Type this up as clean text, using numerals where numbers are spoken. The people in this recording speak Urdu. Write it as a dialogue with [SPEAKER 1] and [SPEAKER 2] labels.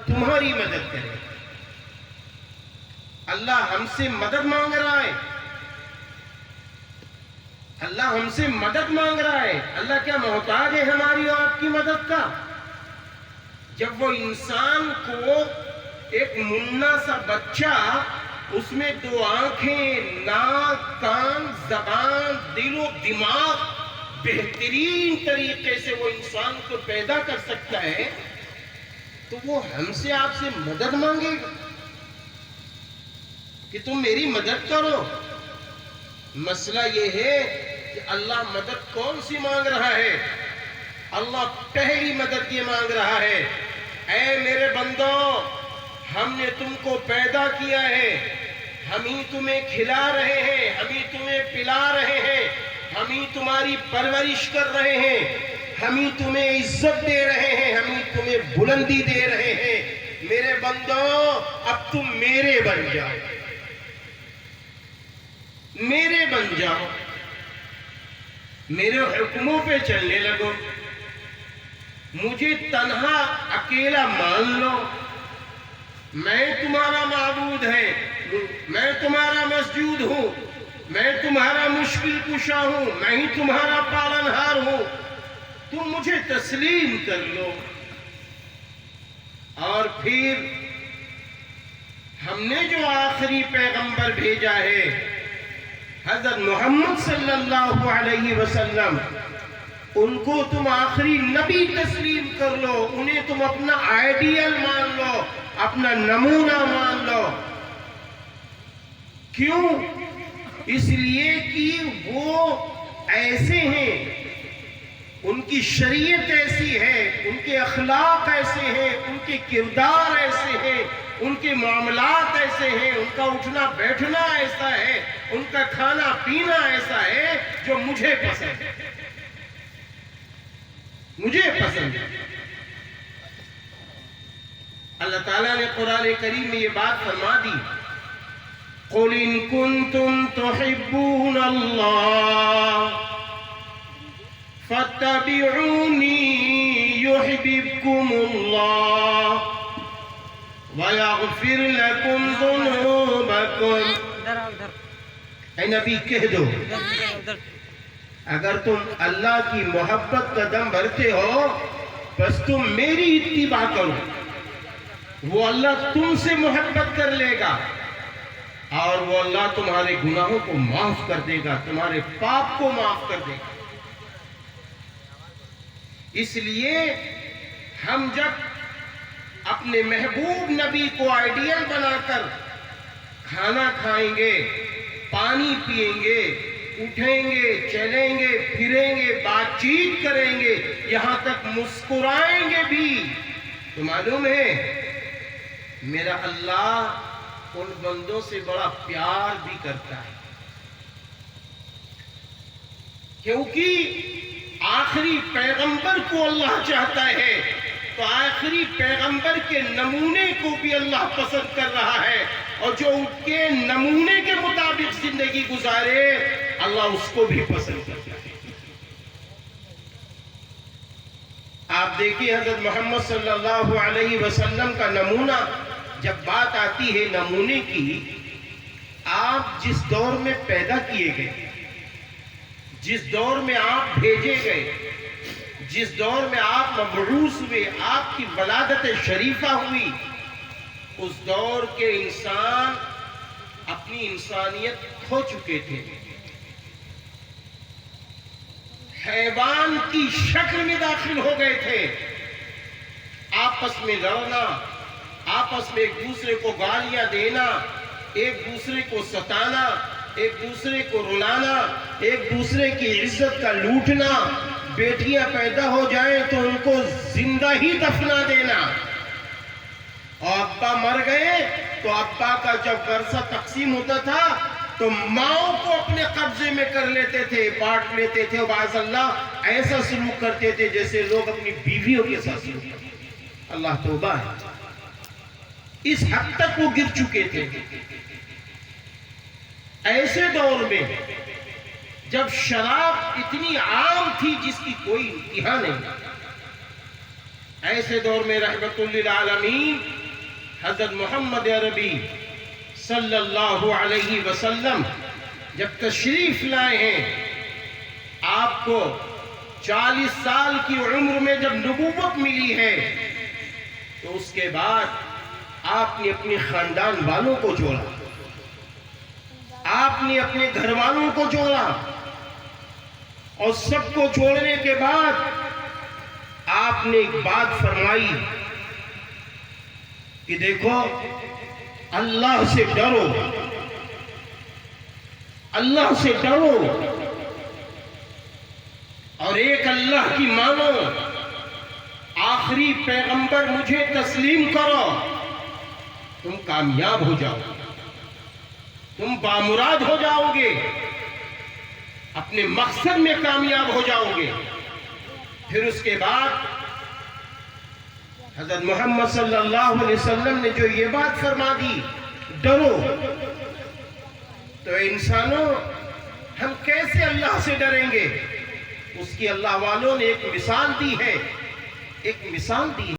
[SPEAKER 1] تمہاری مدد کرے. اللہ ہم سے مدد مانگ رہا ہے. اللہ ہم سے مدد مانگ رہا ہے. اللہ کیا محتاج ہے ہماری اور آپ کی مدد کا؟ جب وہ انسان کو ایک منا سا بچہ، اس میں 2 آنکھیں، ناک، کان، زبان، دل و دماغ بہترین طریقے سے وہ انسان کو پیدا کر سکتا ہے، تو وہ ہم سے آپ سے مدد مانگے گا کہ تم میری مدد کرو. مسئلہ یہ ہے کہ اللہ مدد کون سی مانگ رہا ہے؟ اللہ پہلی مدد یہ مانگ رہا ہے، اے میرے بندو، ہم نے تم کو پیدا کیا ہے، ہم ہی تمہیں کھلا رہے ہیں، ہم ہی تمہیں پلا رہے ہیں، ہم ہی تمہاری پرورش کر رہے ہیں، ہم ہی تمہیں عزت دے رہے ہیں، ہم ہی تمہیں بلندی دے رہے ہیں. میرے بندو، اب تم میرے بن جاؤ، میرے بن جاؤ، میرے حکموں پہ چلنے لگو، مجھے تنہا اکیلا مان لو. میں تمہارا معبود ہے، میں تمہارا مسجود ہوں، میں تمہارا مشکل کشا ہوں، میں ہی تمہارا پالنہار ہوں. تم مجھے تسلیم کر لو. اور پھر ہم نے جو آخری پیغمبر بھیجا ہے، حضرت محمد صلی اللہ علیہ وسلم، ان کو تم آخری نبی تسلیم کر لو. انہیں تم اپنا آئیڈیل مان لو، اپنا نمونہ مان لو. کیوں؟ اس لیے کہ وہ ایسے ہیں، ان کی شریعت ایسی ہے، ان کے اخلاق ایسے ہیں، ان کے کردار ایسے ہیں، ان کے معاملات ایسے ہیں، ان کا اٹھنا بیٹھنا ایسا ہے، ان کا کھانا پینا ایسا ہے جو مجھے پسند ہے، مجھے پسند ہے. اللہ تعالیٰ نے قرآن کریم میں یہ بات فرما دی، قُلْ إِن كُنتُمْ تُحِبُّونَ اللَّهَ فَاتَّبِعُونِي يُحْبِبْكُمُ اللَّهُ وَيَغْفِرْ لَكُمْ ذُنُوبَكُمْ. اے نبی کہہ دو، اگر تم اللہ کی محبت کا دم بھرتے ہو بس تم میری اتباع کرو، وہ اللہ تم سے محبت کر لے گا اور وہ اللہ تمہارے گناہوں کو معاف کر دے گا، تمہارے پاپ کو معاف کر دے گا. اس لیے ہم جب اپنے محبوب نبی کو آئیڈیل بنا کر کھانا کھائیں گے، پانی پیئیں گے، اٹھیں گے، چلیں گے، پھریں گے، بات چیت کریں گے، یہاں تک مسکرائیں گے بھی، تو معلوم ہے میرا اللہ ان بندوں سے بڑا پیار بھی کرتا ہے. کیونکہ آخری پیغمبر کو اللہ چاہتا ہے تو آخری پیغمبر کے نمونے کو بھی اللہ پسند کر رہا ہے، اور جو ان کے نمونے کے مطابق زندگی گزارے اللہ اس کو بھی پسند کرتا ہے. آپ دیکھیے حضرت محمد صلی اللہ علیہ وسلم کا نمونہ، جب بات آتی ہے نمونے کی، آپ جس دور میں پیدا کیے گئے، جس دور میں آپ بھیجے گئے، جس دور میں آپ مبعوث ہوئے، آپ کی ولادت شریفہ ہوئی، اس دور کے انسان اپنی انسانیت کھو چکے تھے، حیوان کی شکل میں داخل ہو گئے تھے. آپس میں لڑنا، آپس میں ایک دوسرے کو گالیاں دینا، ایک دوسرے کو ستانا، ایک دوسرے کو رلانا، ایک دوسرے کی عزت کا لوٹنا، بیٹیاں پیدا ہو جائیں تو ان کو زندہ ہی دفنا دینا، اور ابا مر گئے تو ابا کا جب ورثہ تقسیم ہوتا تھا تو ماؤں کو اپنے قبضے میں کر لیتے تھے، بانٹ لیتے تھے، اور باذ اللہ ایسا سلوک کرتے تھے جیسے لوگ اپنی بیویوں کے ساتھ سلوک کرتے ہیں. اللہ توبہ ہے. اس حد تک وہ گر چکے تھے. ایسے دور میں جب شراب اتنی عام تھی جس کی کوئی انتہا نہیں، ایسے دور میں رحمت للعالمین حضرت محمد عربی صلی اللہ علیہ وسلم جب تشریف لائے ہیں، آپ کو 40 سال کی عمر میں جب نبوت ملی ہے، تو اس کے بعد آپ نے اپنے خاندان والوں کو جوڑا، آپ نے اپنے گھر والوں کو جوڑا، اور سب کو جوڑنے کے بعد آپ نے ایک بات فرمائی کہ دیکھو، اللہ سے ڈرو، اللہ سے ڈرو، اور ایک اللہ کی مانو، آخری پیغمبر مجھے تسلیم کرو، تم کامیاب ہو جاؤ، تم بامراد ہو جاؤ گے، اپنے مقصد میں کامیاب ہو جاؤ گے۔ پھر اس کے بعد حضرت محمد صلی اللہ علیہ وسلم نے جو یہ بات فرما دی، ڈرو، تو انسانوں ہم کیسے اللہ سے ڈریں گے؟ اس کی اللہ والوں نے ایک مثال دی ہے، ایک مثال دی ہے۔